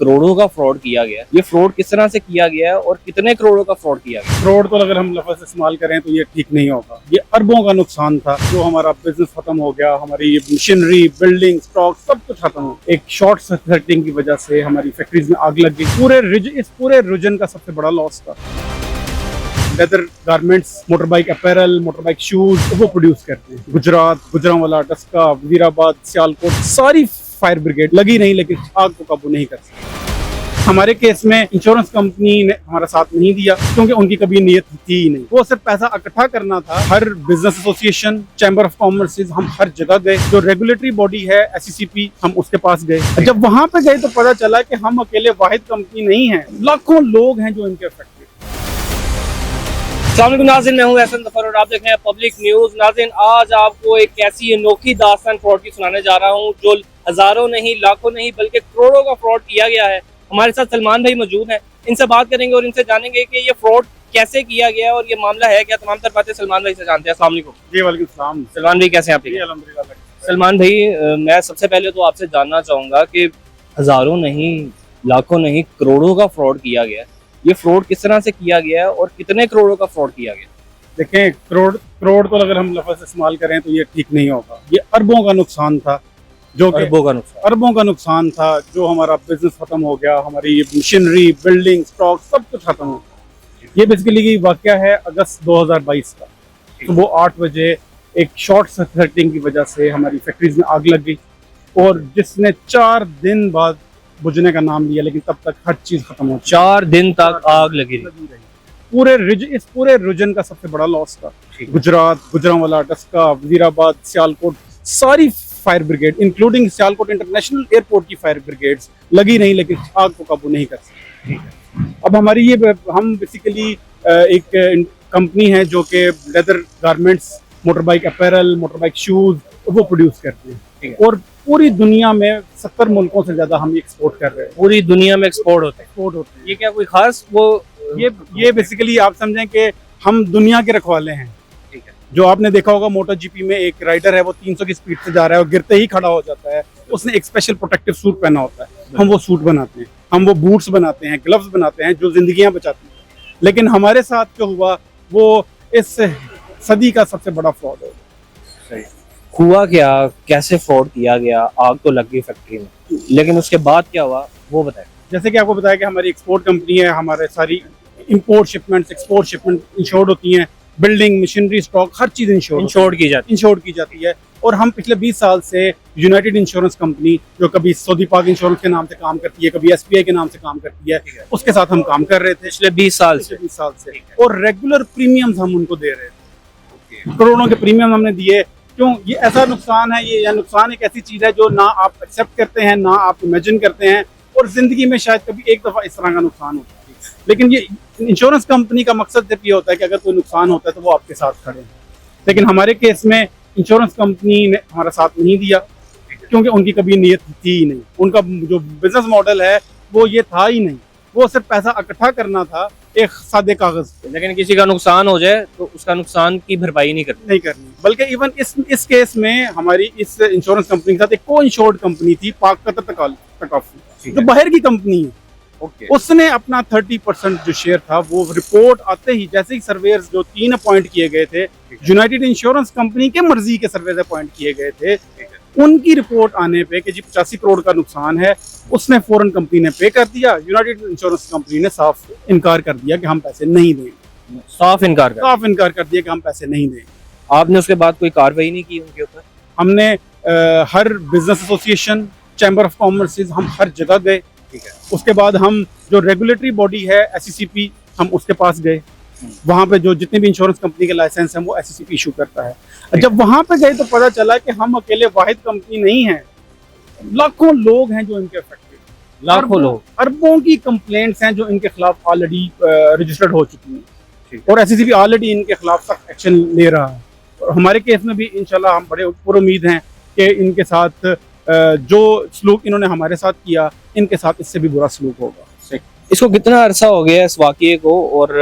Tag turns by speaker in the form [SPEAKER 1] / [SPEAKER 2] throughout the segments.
[SPEAKER 1] करोड़ों का फ्रॉड किया गया है। ये फ्रॉड किस तरह से किया गया है और कितने करोड़ों का फ्रॉड किया गया?
[SPEAKER 2] फ्रॉड को अगर हम लफ्ज़ इस्तेमाल करें तो ये ठीक नहीं होगा। ये अरबों का नुकसान था। जो हमारा बिजनेस खत्म हो गया, हमारी मशीनरी, बिल्डिंग, स्टॉक सब कुछ खत्म हो गया। एक शॉर्ट सर्किटिंग की वजह से हमारी फैक्ट्रीज में आग लग गई। इस पूरे रीजन का सबसे बड़ा लॉस था। Leather garments, motor bike apparel, motor bike shoes वो प्रोड्यूस करते हैं। गुजरात, गुजरांवाला, डस्का, वजीराबाद, सियालकोट, सारी फायर ब्रिगेड लगी नहीं लेकिन आग को काबू नहीं कर सकी। हमारे केस में इंश्योरेंस कंपनी ने हमारा साथ नहीं दिया क्योंकि उनकी कभी नीयत थी ही नहीं। वो सिर्फ पैसा इकट्ठा करना था। हर business association, chamber of commerce, हम हर जगह गए। जो रेगुलेटरी बॉडी है SECP, हम उसके पास गए। जब वहां पे गए तो पता चला कि हम अकेले वाहिद कंपनी नहीं है, लाखों लोग हैं जो इनके अफेक्टेड।
[SPEAKER 1] अस्सलाम नाज़रीन, मैं हूं एहसन ज़फ़र और आप देख रहे हैं पब्लिक न्यूज़। नाज़रीन, आज आपको एक ऐसी अनोखी दास्तान फ्रॉड की सुनाने जा रहा हूं जो हज़ारों नहीं, लाखों नहीं बल्कि करोड़ों का फ्रॉड किया गया है। हमारे साथ सलमान भाई मौजूद हैं, इनसे बात करेंगे और इनसे जानेंगे कि ये फ्रॉड कैसे किया गया और ये मामला है क्या। तमाम तर बातें सलमान भाई से जानते हैं। अस्सलाम वालेकुम।
[SPEAKER 2] जी वालेकुम सलाम।
[SPEAKER 1] सलमान भाई कैसे हैं आप? ठीक है
[SPEAKER 2] अल्हम्दुलिल्लाह।
[SPEAKER 1] सलमान भाई, मैं सबसे पहले तो आपसे जानना चाहूँगा कि हज़ारों नहीं, लाखों नहीं, करोड़ों का फ्रॉड किया गया है। ये फ्रॉड किस तरह से किया गया है और कितने करोड़ों का फ्रॉड किया गया?
[SPEAKER 2] देखें, करोड़ को अगर हम लफ्ज़ इस्तेमाल करें तो ये ठीक नहीं होगा। ये अरबों का नुकसान था। जो
[SPEAKER 1] अरबों का नुकसान
[SPEAKER 2] था। जो हमारा बिजनेस खत्म हो गया, हमारी मशीनरी, बिल्डिंग, स्टॉक सब कुछ खत्म हो गया। ये बेसिकली वाकया है अगस्त 2022 का। सुबह 8 बजे एक शॉर्ट सर्किटिंग की वजह से हमारी फैक्ट्रीज में आग लग गई और जिसने 4 दिन बाद बुझने का नाम लिया, लेकिन तब तक हर चीज खत्म हो।
[SPEAKER 1] 4 दिन तक आग लगी रही।
[SPEAKER 2] इस पूरे रीजन का सबसे बड़ा लॉस था। गुजरात, गुजरांवाला, डस्का, वजीराबाद, सियालकोट, सारी fire brigade including Sialkot international airport की फायर ब्रिगेड्स लगी नहीं लेकिन आग को काबू नहीं कर सकी। अब हमारी हम बेसिकली एक कंपनी है जो कि leather garments, motor bike apparel, motor bike shoes वो प्रोड्यूस करते हैं और पूरी दुनिया में 70 मुल्कों से ज्यादा हम एक्सपोर्ट कर रहे हैं।
[SPEAKER 1] पूरी दुनिया में एक्सपोर्ट होते हैं। ये क्या कोई खास
[SPEAKER 2] ये बेसिकली आप समझें कि हम दुनिया के रखवाले हैं।
[SPEAKER 1] ठीक है।
[SPEAKER 2] जो आपने देखा होगा MotoGP में एक राइडर है, वो 300 की स्पीड से जा रहा है और गिरते ही खड़ा हो जाता है। उसने एक स्पेशल प्रोटेक्टिव सूट पहना होता है। हम वो सूट बनाते हैं, हम वो बूट्स बनाते हैं, ग्लव्स बनाते हैं जो जिंदगियां बचाती हैं। लेकिन हमारे साथ जो हुआ वो इस सदी का सबसे बड़ा फ्रॉड है।
[SPEAKER 1] हुआ क्या, कैसे फ्रॉड किया गया? आग तो लग गई फैक्ट्री में, लेकिन उसके बाद क्या हुआ वो बताएं।
[SPEAKER 2] जैसे कि आपको बताया कि हमारी एक्सपोर्ट कंपनी है, हमारे सारी import shipment, export shipment insured होती हैं। बिल्डिंग, मशीनरी, स्टॉक हर चीज इंश्योर्ड की जाती है। और हम पिछले 20 साल से यूनाइटेड इंश्योरेंस कंपनी, जो कभी सऊदी पाक इंश्योरेंस के नाम से काम करती है, कभी SBI के नाम से काम करती है, उसके साथ हम काम कर रहे थे
[SPEAKER 1] पिछले 20 साल से।
[SPEAKER 2] और रेगुलर प्रीमियम्स हम उनको दे रहे थे। करोड़ों के प्रीमियम हमने दिए। क्यों? ये ऐसा नुकसान है, ये नुकसान एक ऐसी चीज है जो ना आप एक्सेप्ट करते हैं, ना आप इमेजिन करते हैं और जिंदगी में शायद कभी एक दफा इस तरह का नुकसान होता है। लेकिन ये इंश्योरेंस कंपनी का मकसद सिर्फ ये होता है कि अगर कोई नुकसान होता है तो वो आपके साथ खड़े हैं। लेकिन हमारे केस में इंश्योरेंस कंपनी ने हमारा साथ नहीं दिया क्योंकि उनकी कभी नीयत थी ही नहीं। उनका जो बिजनेस मॉडल है वो ये था ही नहीं। वो सिर्फ पैसा इकट्ठा करना था एक सादे कागज पे।
[SPEAKER 1] लेकिन किसी का नुकसान हो जाए तो उसका नुकसान की भरपाई नहीं करनी।
[SPEAKER 2] बल्कि इवन इस केस में हमारी इस इंश्योरेंस कंपनी के साथ एक को इंश्योर्ड कंपनी थी, पाक कतर तकाफी, जो बाहर की कंपनी है। उसने अपना 30% जो शेयर था वो रिपोर्ट आते ही, जैसे ही सर्वेयर्स जो 3 अपॉइंट किए गए थे, यूनाइटेड इंश्योरेंस कंपनी के मर्जी के सर्वेयर अपॉइंट किए गए थे, उनकी रिपोर्ट आने पे कि जी 85 करोड़ का नुकसान है, उसने फौरन कंपनी ने पे कर दिया। यूनाइटेड इंश्योरेंस कंपनी ने साफ इनकार कर दिया कि हम पैसे नहीं देंगे।
[SPEAKER 1] साफ इनकार
[SPEAKER 2] कर दिया कि हम पैसे नहीं देंगे।
[SPEAKER 1] आपने उसके बाद कोई कार्रवाई नहीं की उनके ऊपर?
[SPEAKER 2] हमने हर business association, chamber of commerce, हम हर जगह गए।
[SPEAKER 1] ठीक है।
[SPEAKER 2] उसके बाद हम जो रेगुलेटरी बॉडी है SECP, हम उसके पास गए। वहाँ पे जो जितने भी इंश्योरेंस कंपनी के लाइसेंस हैं वो SECP इशू करता है। जब वहाँ पे गए तो पता चला कि हम अकेले वाहिद कंपनी नहीं है, लाखों लोग हैं जो इनके अफेक्टेड।
[SPEAKER 1] लाखों लोग,
[SPEAKER 2] अरबों की कंप्लेंट्स हैं जो इनके खिलाफ ऑलरेडी रजिस्टर्ड हो चुकी हैं और SECP ऑलरेडी इनके खिलाफ सख्त एक्शन ले रहा है। और हमारे केस में भी इंशाल्लाह हम बड़े पूरी उम्मीद हैं कि इनके साथ जो सलूक इन्होंने हमारे साथ किया, इनके साथ इससे भी बुरा सलूक होगा।
[SPEAKER 1] इसको कितना अरसा हो गया इस वाकये को और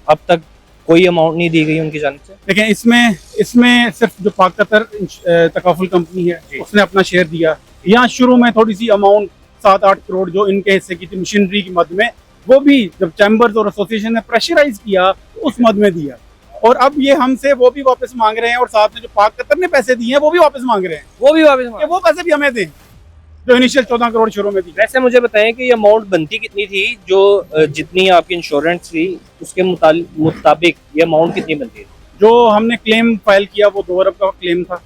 [SPEAKER 1] अब तक कोई अमाउंट नहीं दी गई उनकी जानिब से?
[SPEAKER 2] लेकिन इसमें सिर्फ जो पाक कतर तकाफुल कंपनी है उसने अपना शेयर दिया। यहाँ शुरू में थोड़ी सी अमाउंट 7-8 करोड़ जो इनके हिस्से की थी मशीनरी की मद में, वो भी जब चैम्बर्स और एसोसिएशन ने प्रेशराइज किया तो उस मद में दिया। और अब ये हमसे वो भी वापस मांग रहे हैं, और साथ में जो पाक कतर ने पैसे दिए हैं वो भी वापस मांग रहे हैं,
[SPEAKER 1] वो भी वापस
[SPEAKER 2] कि वो पैसे भी हमें दें जो इनिशियल 14 करोड़ शुरू में दी।
[SPEAKER 1] वैसे मुझे बताएं कि ये अमाउंट बनती कितनी थी, जो जितनी आपकी इंश्योरेंस थी उसके मुताबिक ये अमाउंट कितनी बनती है?
[SPEAKER 2] जो हमने क्लेम फाइल किया वो 2 अरब का क्लेम था,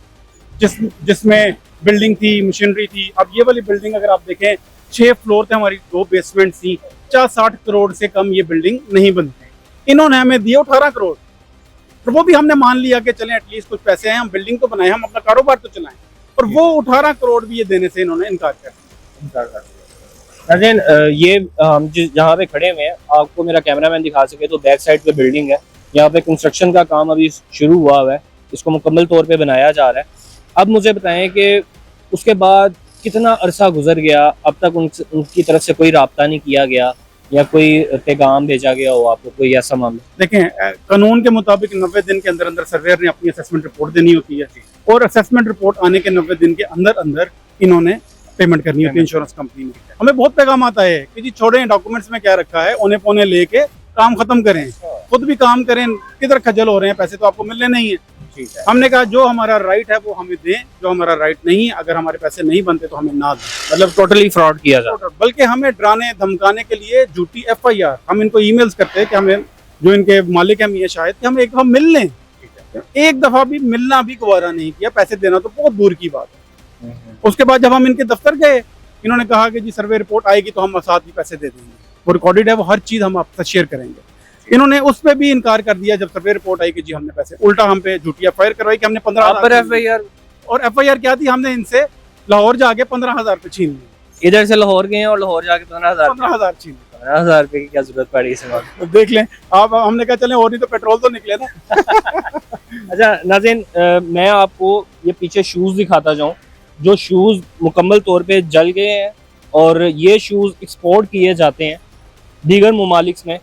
[SPEAKER 2] जिसमें बिल्डिंग थी, मशीनरी थी। अब ये वाली बिल्डिंग अगर आप देखें 6 फ्लोर थे हमारी, 2 बेसमेंट थी, 50-60 करोड़ से कम ये बिल्डिंग नहीं बनती। इन्होंने हमें दिए 18 करोड़, तो वो भी हमने मान लिया कि चलें एटलीस्ट कुछ पैसे हैं, हम बिल्डिंग तो बनाए, हम अपना कारोबार तो चलाएं, और वो 18 करोड़ भी ये देने से इन्होंने इनकार कर दिया।
[SPEAKER 1] नाज़रीन, ये हम जहाँ पे खड़े हुए हैं, आपको मेरा कैमरामैन दिखा सके तो बैक साइड पे बिल्डिंग है। यहाँ पे कंस्ट्रक्शन का काम अभी शुरू हुआ है, इसको मुकम्मल तौर पे बनाया जा रहा है। अब मुझे बताएं कि उसके बाद कितना अरसा गुजर गया, अब तक उनकी तरफ से कोई राब्ता नहीं किया गया या कोई पैगाम भेजा गया हो आपको, कोई ऐसा मामला?
[SPEAKER 2] देखें, कानून के मुताबिक 90 दिन के अंदर अंदर सर्वेयर ने अपनी असेसमेंट रिपोर्ट देनी होती है, और असेसमेंट रिपोर्ट आने के 90 दिन के अंदर अंदर इन्होंने पेमेंट करनी होती है इंश्योरेंस कंपनी में। हमें बहुत पैगाम आता है कि जी छोड़ें, डॉक्यूमेंट्स में क्या रखा है, औने पौने लेके काम खत्म करें, खुद भी काम करें, किधर खजल हो रहे हैं, पैसे तो आपको मिलने नहीं है।
[SPEAKER 1] ठीक है।
[SPEAKER 2] हमने कहा जो हमारा राइट है वो हमें दें, जो हमारा राइट नहीं है, अगर हमारे पैसे नहीं बनते तो हमें ना दें।
[SPEAKER 1] मतलब टोटली फ्रॉड किया जा रहा
[SPEAKER 2] बल्कि हमें डराने धमकाने के लिए झूठी FIR, हम इनको ईमेल्स करते हैं कि हमें जो इनके मालिक हैं मियां शाहिद, कि हम एक दफा मिल लें। एक दफा भी मिलना भी गवारा नहीं किया, पैसे देना तो बहुत दूर की बात है। उसके बाद जब हम इनके दफ्तर गए, इन्होंने कहा कि जी सर्वे रिपोर्ट आएगी तो हम साथ ही पैसे दे देंगे, वो रिकॉर्डेड है, वो हर चीज हम आपसे शेयर करेंगे। इन्होंने उस पर भी इनकार कर दिया जब सर्वे रिपोर्ट आई कि जी हमने पैसे, उल्टा हम पे झूठी FIR करवाई कि हमने 15,000
[SPEAKER 1] FIR।
[SPEAKER 2] और FIR क्या थी, हमने इनसे लाहौर जाके 15,000 पे छीन ली।
[SPEAKER 1] इधर से लाहौर गए और लाहौर जाके 15,000
[SPEAKER 2] छीन ली।
[SPEAKER 1] 15,000 रुपए की क्या जरूरत पड़ी इस वक्त?
[SPEAKER 2] तो देख लें आप, हमने कहा चलें और नहीं तो पेट्रोल तो निकले ना।
[SPEAKER 1] अच्छा नाज़रीन, मैं आपको ये पीछे शूज़ दिखाता जाऊँ, जो शूज़ मुकम्मल तौर पे जल गए हैं, और ये शूज़ एक्सपोर्ट किए जाते हैं दीगर ममालिक में,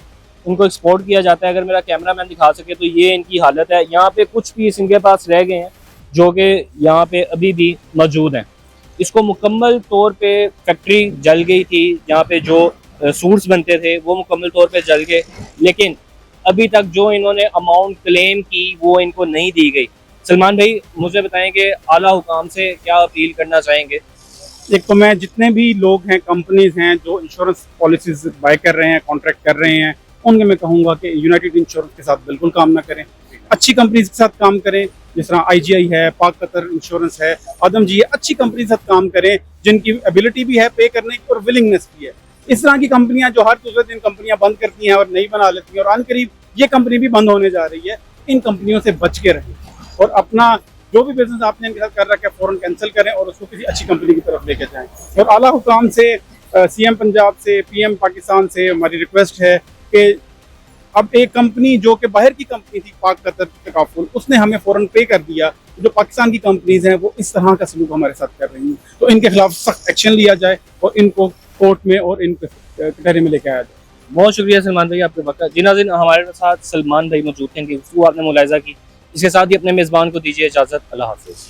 [SPEAKER 1] इनको एक्सपोर्ट किया जाता है। अगर मेरा कैमरामैन दिखा सके तो ये इनकी हालत है। यहाँ पे कुछ पीस इनके पास रह गए हैं जो कि यहाँ पे अभी भी मौजूद हैं। इसको मुकम्मल तौर पे फैक्ट्री जल गई थी, जहाँ पे जो सूट्स बनते थे वो मुकम्मल तौर पे जल गए, लेकिन अभी तक जो इन्होंने अमाउंट क्लेम की वो इनको नहीं दी गई। सलमान भाई, मुझे बताएं कि आला हुकाम से क्या अपील करना चाहेंगे?
[SPEAKER 2] एक तो मैं जितने भी लोग हैं, कंपनीज हैं जो इंश्योरेंस पॉलिसीज बाय कर रहे हैं, कॉन्ट्रैक्ट कर रहे हैं, उनके मैं कहूँगा कि यूनाइटेड इंश्योरेंस के साथ बिल्कुल काम ना करें, अच्छी कंपनीज के साथ काम करें, जिस तरह IGI है, पाक कतर इंश्योरेंस है, आदम जी है, अच्छी कंपनी के साथ काम करें जिनकी एबिलिटी भी है पे करने की और विलिंगनेस भी है। इस तरह की कंपनियां जो हर दूसरे दिन कंपनियां बंद करती हैं और नई बना लेती हैं, और अनकरीब ये कंपनी भी बंद होने जा रही है, इन कंपनियों से बच के रहें और अपना जो भी बिजनेस आपने इनके साथ कर रखा है फौरन कैंसिल करें और उसको किसी अच्छी कंपनी की तरफ लेके जाएं। और आला हुकाम से, CM पंजाब से, PM पाकिस्तान से हमारी रिक्वेस्ट है कि अब एक कंपनी जो कि बाहर की कंपनी थी, पाक कतर तकाफुल, उसने हमें फौरन पे कर दिया। जो पाकिस्तान की कंपनीज हैं वो इस तरह का सलूक हमारे साथ कर रही हैं, तो इनके खिलाफ सख्त एक्शन लिया जाए और इनको कोर्ट में और इन कटहरे में लेके आया जाए।
[SPEAKER 1] बहुत शुक्रिया सलमान भाई आपके वक्त। जी नाज़रीन, हमारे साथ सलमान भाई मौजूद थे, आपने मुलाहिजा की। इसके साथ ही अपने मेज़बान को दीजिए इजाज़त। अल्लाह हाफ़िज़।